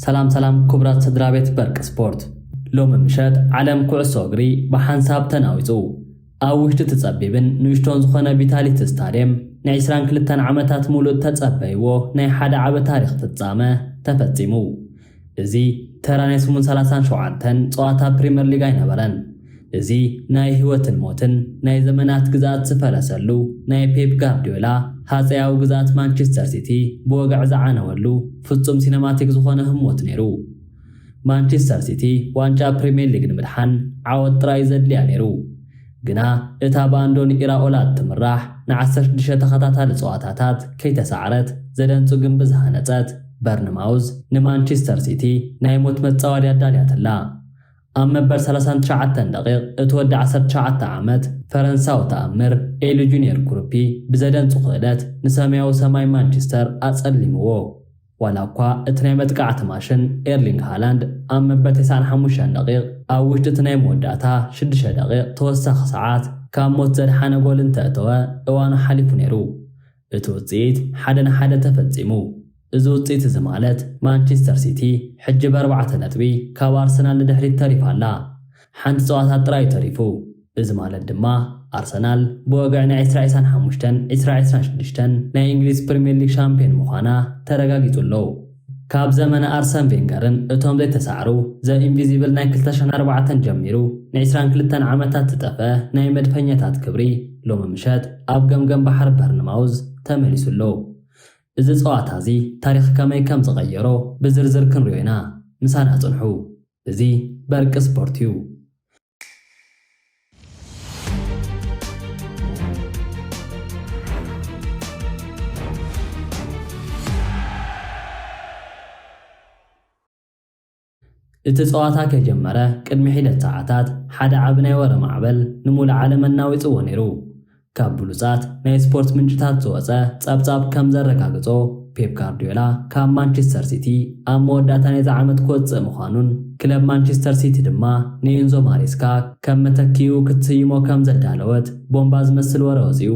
ሰላም ክቡራት ስድራቤት በርቅ ስፖርት ሎም ምሸት ዓለም ኩዕሶ እግሪ ብሓንሳብ ተናዊጹ ኣብ ውሽጢ ተጸቢብን ንውሽቶን ዝኾነ ቪታሊቲ ስታድየም ናይ 22 ዓመታት ሙሉእ ተጸበይዎ ናይ ሓደ ዓበ ታሪኽ ፍጻመ ተፈጺሙ። እዚ ተራናይ 837 ጸዋታ ፕሪምየር ሊግ ኣይነበረን። እዚ ናይ ህይወትን ሞትን ናይ ዘመናት ግዛት ዝፈለሰሉ ናይ ፔፕ ጋርዲዮላ ሃፀያዊ ግዛት ማንቸስተር ሲቲ ብወግዕ ዝዓነወሉ ፍጹም ሲነማቲክ ዝኾነ ህሞት ነይሩ። ማንቸስተር ሲቲ ዋንጫ ፕሪምየር ሊግ ንምድሓን ዓወት ጥራይ ዘድልያ ነይሩ። ግና እታ ባንዶን ኢራኦላት ትምራሕ ን16 ተኸታታሊ ጸዋታታት ከይተሳዕረት ዘደንጹ ግንቢ ዝሃነጸት በርንማውዝ ንማንቸስተር ሲቲ ናይ ሞት መጻወድያ ዳልያትላ። ኣብ መበል 39 ደቂቕ እትወዲ 19 ዓመት ፈረንሳዊ ተኣምር ኤሊ ጁኒየር ኩሩፒ ብዘደንጹ ክእለት ንሰማያዊ ሰማይ ማንቸስተር ኣጸሊምዎ። ዋላ እኳ እቲ ናይ መጥቃዕቲ ማሽን ኤርሊንግ ሃላንድ ኣብ መበል 95 ደቂቕ ኣብ ውሽጢ እቲ ናይ መወዳእታ 6 ደቂቕ ተወሳኺ ሰዓት ካብ ሞት ዘድሓነ ጎል እንተእተወ እዋኑ ሓሊፉ ነይሩ። እቲ ውፅኢት 1-1 ተፈጺሙ። እዚ ውፅኢት እዚ ማለት ማንቸስተር ሲቲ ሕጂ ብ4 ነጥቢ ካብ ኣርሰናል ንድሕሪት ተሪፋ ኣላ። ሓንቲ ጸዋታ ጥራይ ተሪፉ። እዚ ማለት ድማ ኣርሰናል ብወግዕ ናይ 2025-2026 ናይ እንግሊዝ ፕሪምየር ሊግ ሻምፒዮን ምዃና ተረጋጊጹሎ። ካብ ዘመነ ኣርሰን ቬንገርን እቶም ዘይተሳዕሩ ዘ ኢንቪዚብል ናይ 2004 ጀሚሩ ናይ 22 ዓመታት ዝጠፈ ናይ መድፈኛታት ክብሪ ሎሚ ምሸት ኣብ ገምገም ባሕር በርንማውዝ ተመሊሱሎ። እዚ ጸዋታ እዚ ታሪኽ ከመይ ከም ዝቐየሮ ብዝርዝር ክንሪኦ ኢና። ምሳና ጽንሑ። እዚ በርቂ ስፖርት እዩ። እቲ ጸዋታ ከጀመረ ቅድሚ ሒደት ሰዓታት ሓደ ዓብ ናይ ወረ ማዕበል ንሙሉእ ዓለም እናዊጽዎ ነይሩ። ካብ ብሉጻት ናይ ስፖርት ምንጭታት ዝወፀ ጸብጻብ ከም ዘረጋግጾ ፔፕ ጋርዲዮላ ካብ ማንቸስተር ሲቲ ኣብ መወዳእታ ናይዚ ዓመት ክወፅእ ምዃኑን ክለብ ማንቸስተር ሲቲ ድማ ንኤንዞ ማሬስካ ከም መተኪኡ ክትስይሞ ከም ዘዳለወት ቦምባ ዝመስል ወረ ወፂኡ።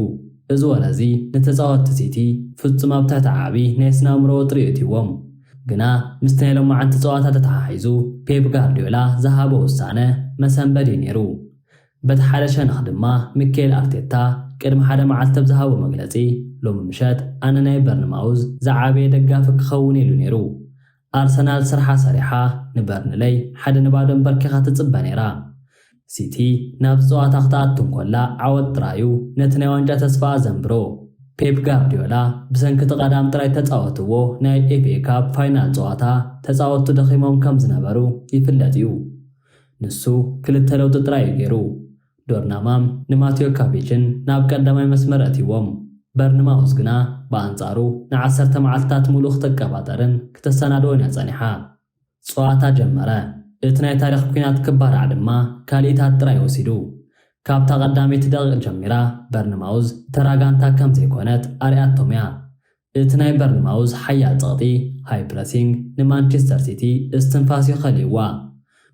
እዚ ወረ እዚ ንተጻወትቲ ሲቲ ፍጹም ኣብ ትሕቲ ዓቢ ናይ ስነ-ኣእምሮ ጥርኢት ይዎም። ግና ምስቲ ናይ ሎማዓንቲ ጸዋታ ተተሓሒዙ ፔፕ ጋርዲዮላ ዝሃቦ ውሳነ መሰንበዲ ነይሩ። በቲ ሓደ ሸነኽ ድማ ሚኬል ኣርቴታ ቅድሚ ሓደ መዓልቲ ብዝሃቦ መግለጺ ሎሚ ምሸት ኣነ ናይ በርንማውዝ ዝዓበየ ደጋፊ ክኸውን ኢሉ ነይሩ። ኣርሰናል ስርሓ ሰሪሓ ንበርንለይ 1-0 በርኪኻ ትጽበ ነይራ። ሲቲ ናብ ጸዋታ ክትኣቱ እንከላ ዓወት ጥራዩ ነቲ ናይ ዋንጫ ተስፋ ዘንብሮ። ፔፕ ጋርዲዮላ ብሰንኪ ቀዳም ጥራይ ተጻወትዎ ናይ ኤፍኤ ካፕ ፋይናል ጸዋታ ተጻወቱ ደኺሞም ከም ዝነበሩ ይፍለጥ እዩ። ንሱ ክልተ ለውጢ ጥራይ ገይሩ። ዶርናማም ንማቴዮ ካቪችን ናብ ቀዳማይ መስመር ኣትይዎም። በርንማውዝ ግና ብኣንጻሩ ን10 መዓልትታት ሙሉእ ክትቀባጠርን ክተሰናድዎን እያ ጸኒሓ። ጸዋታ ጀመረ። እቲ ናይ ታሪኽ ኩናት ክባርዕ ድማ ካልእታት ጥራይ ወሲዱ። ካብታ ቀዳመይቲ ደቂቕ ጀሚራ በርንማውዝ ተራጋንታ ከም ዘይኮነት ኣርኣያቶም እያ። እቲ ናይ በርንማውዝ ሓያል ጸቕጢ ሃይ ፕረሲንግ ንማንቸስተር ሲቲ እስትንፋስ ይኸልይዋ።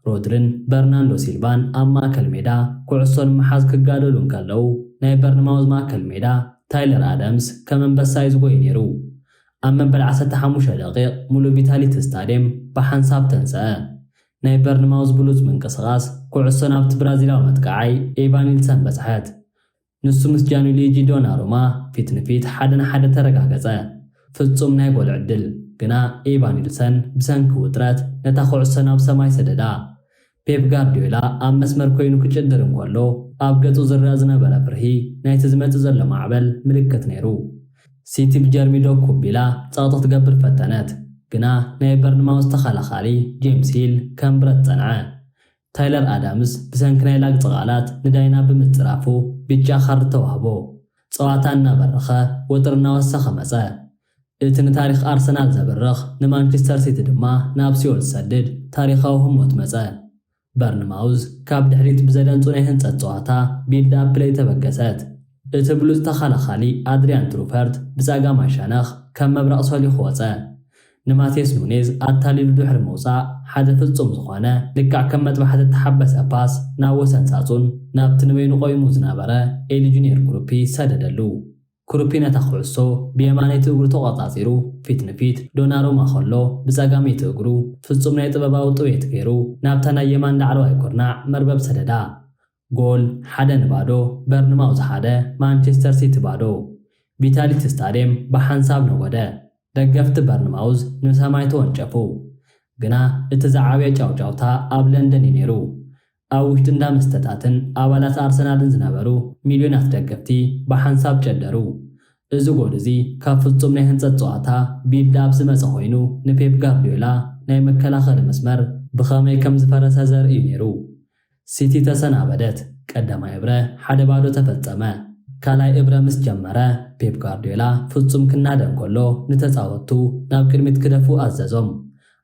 ሮድሪን በርናንዶ ሲልቫን ኣብ ማእከል ሜዳ ኩዕሶን መሓዝ ክጋደሉ እንከለዉ ናይ በርንማውዝ ማእከል ሜዳ ታይለር ኣዳምስ ከም አንበሳ ይዝጎይ ነይሩ። ኣብ መበል 15 ደቂቕ ሙሉእ ቪታሊቲ ስታድየም ብሓንሳብ ተንስአ። ናይ በርንማውዝ ብሉጽ ምንቅስቓስ ኩዕሶ ናብቲ ብራዚላዊ መጥቃዓይ ኤቫኒልሰን በጽሐት። ንሱ ምስ ጃንሉጂ ዶናሩማ ፊት ንፊት 1-1 ተረጋገጸ። ፍጹም ናይ ጎል ዕድል ግና ኤቫኒልሰን ብሰንኪ ውጥረት ነታ ኩዕሶ ናብ ሰማይ ሰደዳ። ፔፕ ጋርዲዮላ ኣብ መስመር ኮይኑ ክጭድር እንከሎ ኣብ ገጹ ዝረአ ዝነበረ ፍርሂ ናይቲ ዝመጽእ ዘሎ ማዕበል ምልክት ነይሩ። ሲቲ ብጀርሚ ዶክ ኩቢላ ጸቕጢ ትገብር ፈተነት። ግና ናይ በርንማውዝ ተኸላኻሊ ጄምስ ሂል ከም ብረት ጸንዐ። ታይለር ኣዳምስ ብሰንኪ ናይ ላግፂ ቃላት ንዳይና ብምጽራፉ ብጫ ካርድ ተዋህቦ። ጸዋታ እናበረኸ ውጥር እናወሰኸ መጸ። እቲ ንታሪኽ ኣርሰናል ዘብርኽ ንማንቸስተር ሲቲ ድማ ናብ ሲኦል ዝሰድድ ታሪኻዊ ህሞት መጸ። በርንማውዝ ካብ ድሕሪት ብዘደንጹ ናይ ህንጸት ጸዋታ ቢልድ ኣፕ ፕሌይ ተበገሰት። እቲ ብሉጽ ተኸላኻሊ ኣድሪያን ትሩፈርት ብጸጋማይ ሸነኽ ከም መብረቕ ሰሊኹ ወጸ። ንማቴስ ኑኔዝ ኣታሊሉ ድሕሪ መውፃእ ሓደ ፍጹም ዝኾነ ልካዕ ከም መጥባሕቲ እተሓበሰ ፓስ ናብ ወሰን ሳጹን ናብቲ ንበይኑ ቆይሙ ዝነበረ ኤሊ ጁኒየር ኩሩፒ ሰደደሉ። ክሩፒነታ ኩዕሶ ብየማነይቲ እግሩ ተቆጻጺሩ ፊት ንፊት ዶናሩማ ከሎ ብጸጋመይቲ እግሩ ፍጹም ናይ ጥበባዊ ጥውየት ገይሩ ናብታ ናይ የማን ላዕለዋይ ኩርናዕ መርበብ ሰደዳ። ጎል 1-0 በርንማውዝ 1 ማንቸስተር ሲቲ ባዶ። ቪታሊቲ ስታዲየም ብሓንሳብ ነጎደ። ደገፍቲ በርንማውዝ ንሰማይ ተወንጨፉ። ግና እቲ ዝዓበየ ጫውጫውታ ኣብ ለንደን እዩ ነይሩ። ኣብ ውሽጢ እንዳ መስተታትን ኣባላት ኣርሰናልን ዝነበሩ ሚልዮናት ደገፍቲ ብሓንሳብ ጨደሩ። እዚ ጎል እዚ ካብ ፍጹም ናይ ህንፀት ፀዋታ ቢልዳፕ ዝመፀ ኮይኑ ንፔፕ ጋርዲዮላ ናይ መከላኸሊ መስመር ብኸመይ ከም ዝፈረሰ ዘርኢ ነይሩ። ሲቲ ተሰናበደት። ቀዳማይ እብረ 1-0 ተፈጸመ። ካልኣይ እብረ ምስ ጀመረ ፔፕ ጋርዲዮላ ፍጹም ክናደን ከሎ ንተፃወቱ ናብ ቅድሚት ክደፉ ኣዘዞም።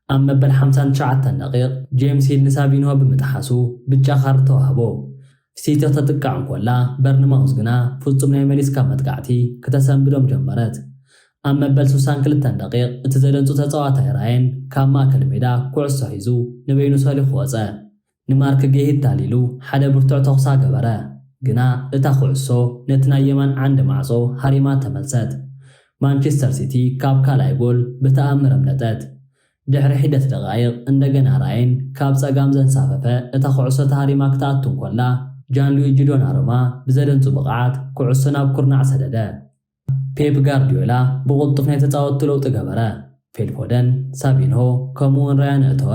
ኣብ መበል 59 ደቂቕ ጄምስ ሂል ንሳቢንሆ ብምጥሓሱ ብጫ ካርድ ተዋህቦ። ሲቲ ተጥቃዕ እንኮላ በርንማውዝ ግና ፍጹም ናይ መሊስካ መጥቃዕቲ ክተሰንብዶም ጀመረት። ኣብ መበል 62 ደቂቕ እቲ ዘደንፁ ተፃዋታይ ራየን ካብ ማእከል ሜዳ ኩዕሶ ሒዙ ንበይኑ ሰሊኹ ወፀ። ንማርክ ጌሂት ታሊሉ ሓደ ብርቱዕ ተኹሳ ገበረ። ግና እታ ኩዕሶ ነቲ ናይ የማን ዓንዲ ማዕጾ ሃሪማ ተመልሰት። ማንቸስተር ሲቲ ካብ ካልኣይ ጎል ብተኣምር ኣምለጠት። ድሕሪ ሒደት ደቃይቕ እንደገና ራየን ካብ ጸጋም ዘንሳፈፈ እታ ኩዕሶ ተሃሪማ ክትኣቱ እንኮላ ጃንሉዊጂ ዶናሩማ ብዘደንፁ ብቕዓት ኩዕሶ ናብ ኩርናዕ ሰደደ። ፔፕ ጋርዲዮላ ብቕልጡፍ ናይ ተፃወቱ ለውጢ ገበረ። ፊልፎደን፣ ሳቢንሆ ከምኡውን ራያን እተወ።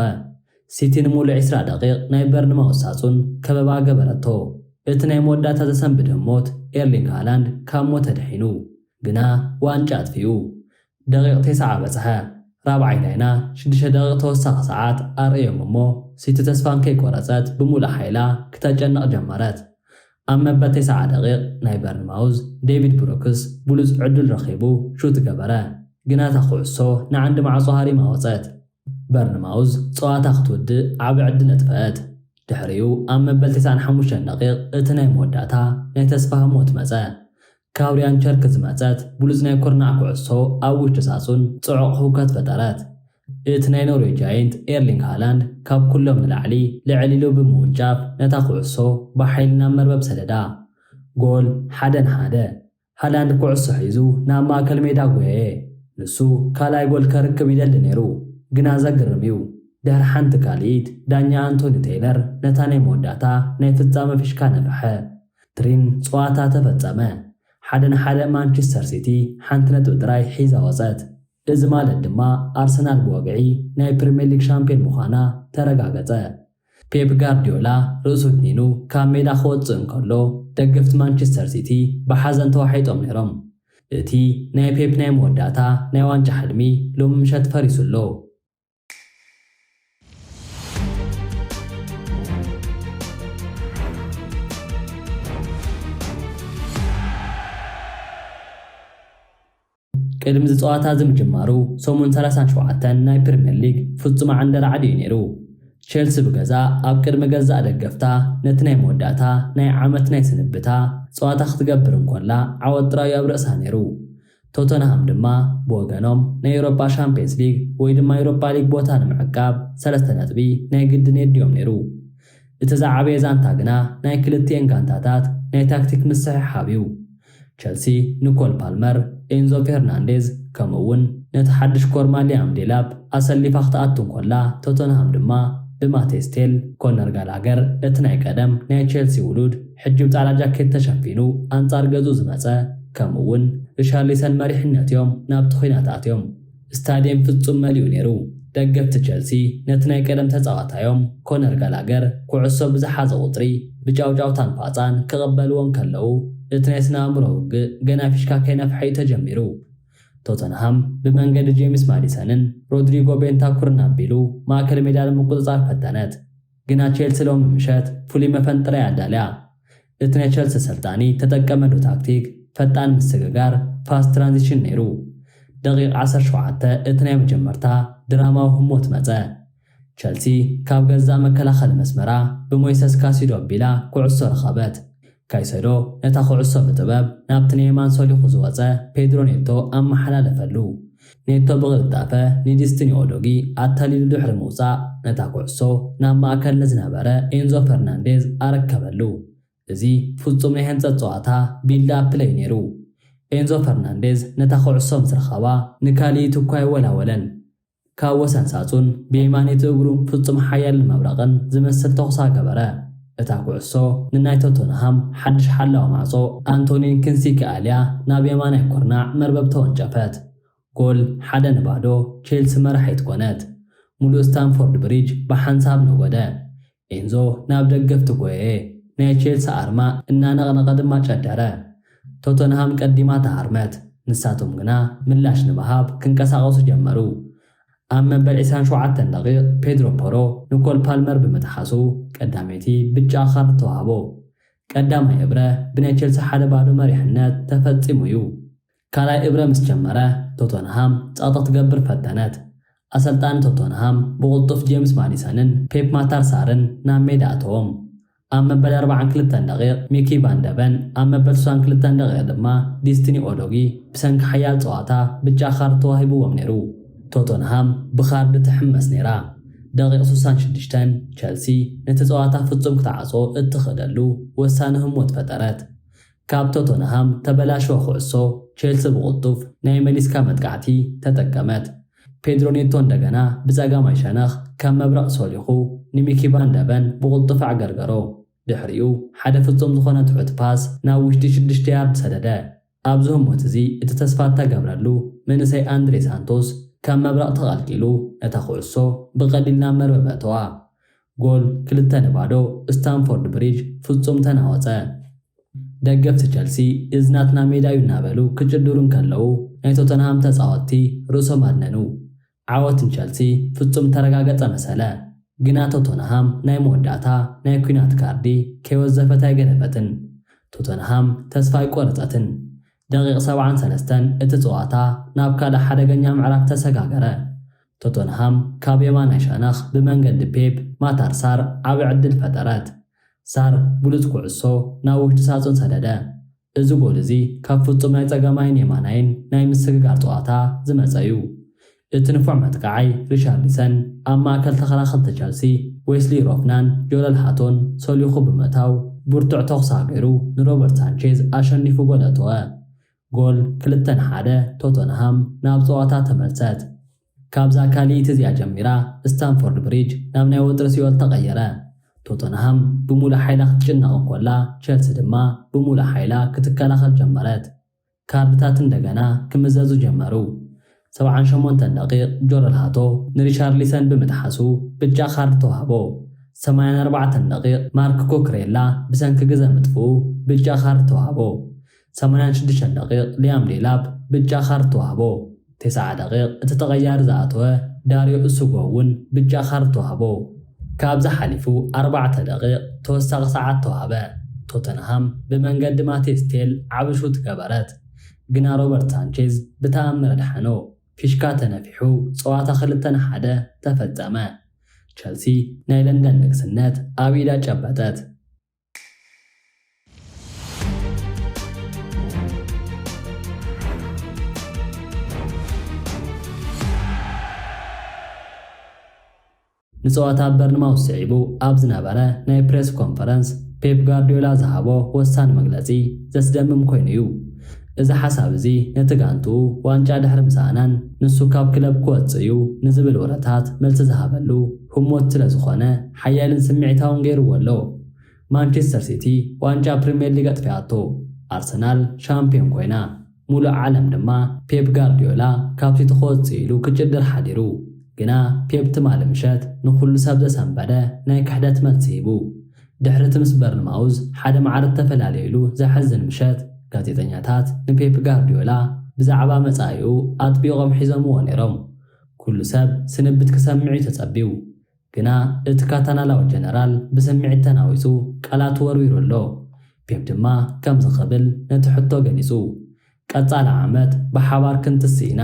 ሲቲ ንሙሉእ 20 ደቂቕ ናይ በርንማውዝ ሳጹን ከበባ ገበረቶ። እቲ ናይ መወዳእታ ዘሰንብድ ሞት ኤርሊንግ ሃላንድ ካብ ሞት ተድሒኑ ግና ዋንጫ ኣጥፊኡ። ደቂቕ 90 በጽሐ። ራብዓይ ላይና 6 ደቂቕ ተወሳኺ ሰዓት ኣርእዮም እሞ ሲቲ ተስፋን ከይቆረፀት ብሙሉእ ሓይላ ክተጨንቕ ጀመረት። ኣብ መበል 90 ደቂቕ ናይ በርንማውዝ ዴቪድ ብሩክስ ብሉፅ ዕድል ረኺቡ ሹት ገበረ። ግና እታ ኩዕሶ ንዓንዲ ማዕጾ ሃሪማ ወፀት። በርንማውዝ ፀዋታ ክትውድእ ዓብ ዕድል እጥፍአት። ድሕሪኡ ኣብ መበል 95 ደቂቕ እቲ ናይ መወዳእታ ናይ ተስፋ ሞት መፀ። ካብ ሪያን ቸርክ ዝመፀት ብሉፅ ናይ ኩርናዕ ኩዕሶ ኣብ ውሽጢ ሳጹን ጽዑቕ ህውከት ፈጠረት። እቲ ናይ ኖርዌጃይንት ኤርሊንግ ሃላንድ ካብ ኩሎም ንላዕሊ ልዕል ኢሉ ብምውንጫፍ ነታ ኩዕሶ ብሓይሊ ናብ መርበብ ሰደዳ። ጎል 1-1 ሃላንድ ኩዕሶ ሒዙ ናብ ማእከል ሜዳ ጎየየ። ንሱ ካልኣይ ጎል ከርክብ ይደሊ ነይሩ። ግና ዘግርም እዩ ድሕሪ ሓንቲ ካልኢት ዳኛ ኣንቶኒ ቴይለር ነታ ናይ መወዳእታ ናይ ፍጻመ ፊሽካ ነፍሐ። ትሪን ፀዋታ ተፈጸመ። 1-1 ማንቸስተር ሲቲ ሓንቲ ነጥቢ ጥራይ ሒዛ ወፀት። እዚ ማለት ድማ ኣርሰናል ብወግዒ ናይ ፕሪምየር ሊግ ሻምፒዮን ምዃና ተረጋገፀ። ፔፕ ጋርዲዮላ ርእሱ ድኒኑ ካብ ሜዳ ክወፅእ እንከሎ ደገፍቲ ማንቸስተር ሲቲ ብሓዘን ተዋሒጦም ነይሮም። እቲ ናይ ፔፕ ናይ መወዳእታ ናይ ዋንጫ ሕልሚ ሎሚ ምሸት ፈሪሱሎ። ቅድሚ ዝፀዋታ ዝምጅማሩ 37 ናይ ፕሪምየር ሊግ ፍጹም ዓንዲ ራዕዲ እዩ ነይሩ። ቼልሲ ብገዛ ኣብ ቅድሚ ገዛእ ደገፍታ ነቲ ናይ መወዳእታ ናይ ዓመት ናይ ስንብታ ፀዋታ ክትገብር እንኮላ ዓወት ጥራዩ ኣብ ርእሳ ነይሩ። ቶተንሃም ድማ ብወገኖም ናይ ኤውሮፓ ሻምፒየንስ ሊግ ወይ ድማ ኤውሮፓ ሊግ ቦታ ንምዕቃብ 3 ነጥቢ ናይ ግድን የድዮም ነይሩ። እቲ ዝዓበየ ዛንታ ግና ናይ ክልቲአን ጋንታታት ናይ ታክቲክ ምስሕሓብ እዩ። ቸልሲ ንኮል ፓልመር፣ ኤንዞ ፌርናንዴዝ ከምኡውን ነቲ ሓድሽ ኮርማ ሊያም ዴላፕ ኣሰሊፋ ክትኣቱ እንኮላ ቶተንሃም ድማ ብማቴስቴል፣ ኮነር ጋላገር እቲ ናይ ቀደም ናይ ቸልሲ ውሉድ ሕጂ ብፃዕዳ ጃኬት ተሸፊኑ ኣንጻር ገዙ ዝመፀ ከምኡውን ሪሻርሊሰን መሪሕነትዮም ናብቲ ኩናት ኣትዮም። ስታድየም ፍጹም መሊኡ ነይሩ። ደገፍቲ ቸልሲ ነቲ ናይ ቀደም ተፃዋታዮም ኮነር ጋላገር ኩዕሶ ብዝሓዘ ቁፅሪ ብጫውጫውታን ፋፃን ክቕበልዎም ከለዉ እቲ ናይ ስነ ኣእምሮ ውግእ ገና ፊሽካ ከይነፍሐ ተጀሚሩ። ቶተንሃም ብመንገዲ ጄምስ ማዲሰንን ሮድሪጎ ቤንታኩርን ኣቢሉ ማእከል ሜዳ ንምቁፅጻር ፈተነት። ግና ቼልሲ ሎሚ ምሸት ፍሉይ መፈንጥረ ያዳልያ። እቲ ናይ ቸልሲ ሰልጣኒ ተጠቀመሉ ታክቲክ ፈጣን ምስግጋር ፋስት ትራንዚሽን ነይሩ። ደቂቕ 17 እቲ ናይ መጀመርታ ድራማዊ ህሞት መፀ። ቸልሲ ካብ ገዛ መከላኸሊ መስመራ ብሞይሰስ ካሲዶ ኣቢላ ኩዕሶ ረኸበት። ካይሰዶ ነታ ኩዕሶ ብጥበብ ናብቲ የማን ሰሊኹ ዝወፀ ፔድሮ ኔቶ ኣመሓላለፈሉ። ኔቶ ብቕልጣፈ ንዲስትኒ ኦዶጊ ኣታሊሉ ድሕሪ ምውፃእ ነታ ኩዕሶ ናብ ማእከል ዝነበረ ኤንዞ ፈርናንዴዝ ኣረከበሉ። እዚ ፍጹም ናይ ህንፀት ፀዋታ ቢልድ ኣፕ ፕሌይ ነይሩ። ኤንዞ ፈርናንዴዝ ነታ ኩዕሶ ምስ ረኸባ ንካልኢቱ እኳ ይወላወለን ካብ ወሰን ሳጹን ብየማኒቱ እግሩ ፍጹም ሓያልን መብረቕን ዝመስል ተኹሳ ገበረ። እታ ኩዕሶ ንናይ ቶተንሃም ሓድሽ ሓላዊ ማዕጾ አንቶኒን ክንሲክኣልያ ናብ የማናይ ኩርናዕ መርበብ ተወንጨፈት። ጎል 1-0 ቼልሲ መራሒት ኮነት። ሙሉእ ስታንፎርድ ብሪጅ ብሓንሳብ ነጎደ። ኤንዞ ናብ ደገፍቲ ጎየ። ናይ ቼልሲ ኣርማ እናነቕነቐ ድማ ጨደረ። ቶተንሃም ቀዲማ ተሃርመት። ንሳቶም ግና ምላሽ ንምሃብ ክንቀሳቐሱ ጀመሩ። ኣብ መበል 27 ደቂቕ ፔድሮ ፖሮ ንኮል ፓልመር ብምትሓሱ ቀዳመይቲ ብጫ ካርድ ተዋህቦ። ቀዳማይ እብረ ብናይ ቼልሲ 1-0 መሪሕነት ተፈጺሙ እዩ። ካልኣይ እብረ ምስ ጀመረ ቶተንሃም ጸቕጢ ትገብር ፈተነት። ኣሰልጣኒ ቶተንሃም ብቕልጡፍ ጄምስ ማዲሰንን ፔፕ ማታርሳርን ናብ ሜዳ ኣተዎም። ኣብ መበል 42 ደቂቕ ሚኪ ቫንደቨን ኣብ መበል 62 ደቂቕ ድማ ዲስቲኒ ኦዶጊ ብሰንኪ ሓያል ጸዋታ ብጫ ካርድ ተዋሂብዎም ነይሩ። ቶተንሃም ብካርድ ትሕመስ ነይራ። ደቂቕ 66 ቸልሲ ነቲ ጸዋታ ፍጹም ክትዓጾ እትኽእለሉ ወሳኒ ህሞት ፈጠረት። ካብ ቶተንሃም ተበላሽወ ኩዕሶ ቼልሲ ብቕልጡፍ ናይ መሊስካ መጥቃዕቲ ተጠቀመት። ፔድሮ ኔቶ እንደገና ብጸጋማይ ሸነኽ ካብ መብረቕ ሰሊኹ ንሚኪ ቫንደቨን ብቕልጡፍ ኣገርገሮ። ድሕሪኡ ሓደ ፍጹም ዝኾነ ትሑት ፓስ ናብ ውሽጢ 6 ያርድ ሰደደ። ኣብዚ ህሞት እዚ እቲ ተስፋ እተገብረሉ መንእሰይ ኣንድሬ ሳንቶስ ካብ መብረቕ ተቐልቂሉ ነታ ኩዕሶ ብቐሊል ናብ መርበብ ኣተዋ። ጎል 2-0 ስታንፎርድ ብሪጅ ፍጹም ተናወፀ። ደገፍቲ ቸልሲ እዝናትና ሜዳ እዩ እናበሉ ክጭድሩን ከለዉ ናይ ቶተንሃም ተጻወትቲ ርእሶም ኣድነኑ። ዓወትን ቸልሲ ፍጹም ተረጋገጸ መሰለ። ግና ቶተንሃም ናይ መወዳእታ ናይ ኩናት ካርዲ ከይወዘፈት ኣይገደፈትን። ቶተንሃም ተስፋ ኣይቆረፀትን። ደቂቕ 73 እቲ ጸዋታ ናብ ካልእ ሓደገኛ ምዕራፍ ተሰጋገረ። ቶተንሃም ካብ የማናይ ሸነኽ ብመንገዲ ፔፕ ማታርሳር ዓብ ዕድል ፈጠረት። ሳር ብሉጽ ኩዕሶ ናብ ውሽጢ ሳጹን ሰደደ። እዚ ጎል እዚ ካብ ፍጹም ናይ ጸጋማይን የማናይን ናይ ምስግጋር ጸዋታ ዝመጸ እዩ። እቲ ንፉዕ መጥቃዓይ ሪቻርሊሰን ኣብ ማእከል ተኸላኸልቲ ቸልሲ ዌስሊ ሮፍናን ጆለል ሃቶን ሰሊኹ ብምእታው ብርቱዕ ተኹሳ ገይሩ ንሮበርት ሳንቼዝ ኣሸኒፉ ጎል ኣተወ። ጎል 2-1 ቶተንሃም ናብ ጸዋታ ተመልሰት። ካብዛ ካልኢት እዚኣ ጀሚራ ስታንፎርድ ብሪጅ ናብ ናይ ወጥሪ ሲኦል ተቐየረ። ቶተንሃም ብሙሉእ ሓይላ ክትጭነቕ እንኮላ ቸልሲ ድማ ብሙሉእ ሓይላ ክትከላኸል ጀመረት። ካርድታት እንደገና ክምዘዙ ጀመሩ። 78 ደቂቕ ጆለል ሃቶ ንሪቻርሊሰን ብምትሓሱ ብጫ ካርድ ተዋህቦ። 84 ደቂቕ ማርክ ኮክሬላ ብሰንኪ ግዘ ምጥፍኡ ብጫ ካርድ ተዋህቦ። 86 ደቂቕ ሊያም ዴላፕ ብጫ ካርድ ተዋህቦ። 90 ደቂቕ እቲ ተቐያሪ ዝኣተወ ዳርዮ እሱጎ እውን ብጫ ካርድ ተዋህቦ። ካብዛ ሓሊፉ 40 ደቂቕ ተወሳኺ ሰዓት ተዋህበ። ቶተንሃም ብመንገዲ ማቴስ ቴል ዓብ ሹት ገበረት። ግና ሮበርት ሳንቼዝ ብተኣምር ኣድሓኖ። ፊሽካ ተነፊሑ ጸዋታ 2-1 ተፈጸመ። ቸልሲ ናይ ለንደን ንግስነት ኣብ ኢዳ ጨበጠት። ንጸዋታ በርንማውስ ስዒቡ ኣብ ዝነበረ ናይ ፕሬስ ኮንፈረንስ ፔፕ ጋርዲዮላ ዝሃቦ ወሳኒ መግለጺ ዘስደምም ኮይኑ እዩ። እዚ ሓሳብ እዚ ነቲ ጋንትኡ ዋንጫ ድሕሪ ምሳእናን ንሱ ካብ ክለብ ክወፅእ እዩ ንዝብል ወረታት መልሲ ዝሃበሉ ህሞት ስለ ዝኾነ ሓያልን ስምዒታውን ገይርዎ ኣሎ። ማንቸስተር ሲቲ ዋንጫ ፕሪምየር ሊግ ኣጥፍያቶ፣ ኣርሰናል ሻምፒዮን ኮይና፣ ሙሉእ ዓለም ድማ ፔፕ ጋርዲዮላ ካብ ሲቲ ክወፅእ ኢሉ ክጭድር ሓዲሩ። ግና ፔፕ ትማሊ ምሸት ንኹሉ ሰብ ዘሰንበደ ናይ ክሕደት መልሲ ሂቡ። ድሕሪ ምስ በርንማውዝ ሓደ ማዕረት ተፈላለዩሉ ዘሕዝን ምሸት ጋዜጠኛታት ንፔፕ ጋርዲዮላ ብዛዕባ መጻኢኡ ኣጥቢቖም ሒዞምዎ ነይሮም። ኩሉ ሰብ ስንብት ክሰምዕ እዩ ተጸቢው። ግና እቲ ካታናላዊ ጀነራል ብስምዒት ተናዊጹ ቃላት ወርዊሩ ኣሎ። ፔፕ ድማ ከም ዝኽብል ነቲ ሕቶ ገሊጹ። ቀጻሊ ዓመት ብሓባር ክንትስኢና፣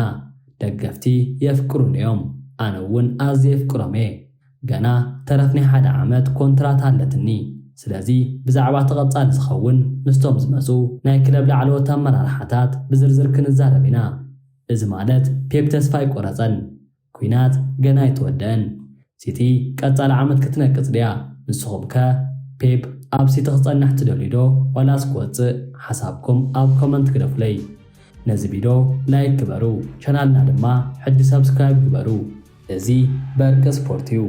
ደገፍቲ የፍቅሩን እዮም፣ ኣነ እውን ኣዝየ የፍቅሮም እየ። ገና ተረፍኒ 1 ዓመት ኮንትራት ኣለትኒ። ስለዚ ብዛዕባ ተቐጻሊ ዝኸውን ምስቶም ዝመፁ ናይ ክለብ ላዕለዎት ኣመራርሓታት ብዝርዝር ክንዛረብ ኢና። እዚ ማለት ፔፕ ተስፋ ኣይቆረፀን፣ ኩናት ገና ኣይተወደአን። ሲቲ ቀጻሊ ዓመት ክትነቅጽ ድያ? ንስኹም ከ ፔፕ ኣብ ሲቲ ክጸንሕ ትደልዩ ዶ ዋላስ ክወፅእ? ሓሳብኩም ኣብ ኮመንት ክደፍለይ። ነዚ ቪድዮ ላይክ ግበሩ ቻናልና ድማ ሕጂ ሰብስክራይብ ግበሩ እዚ በርቀ ስፖርት እዩ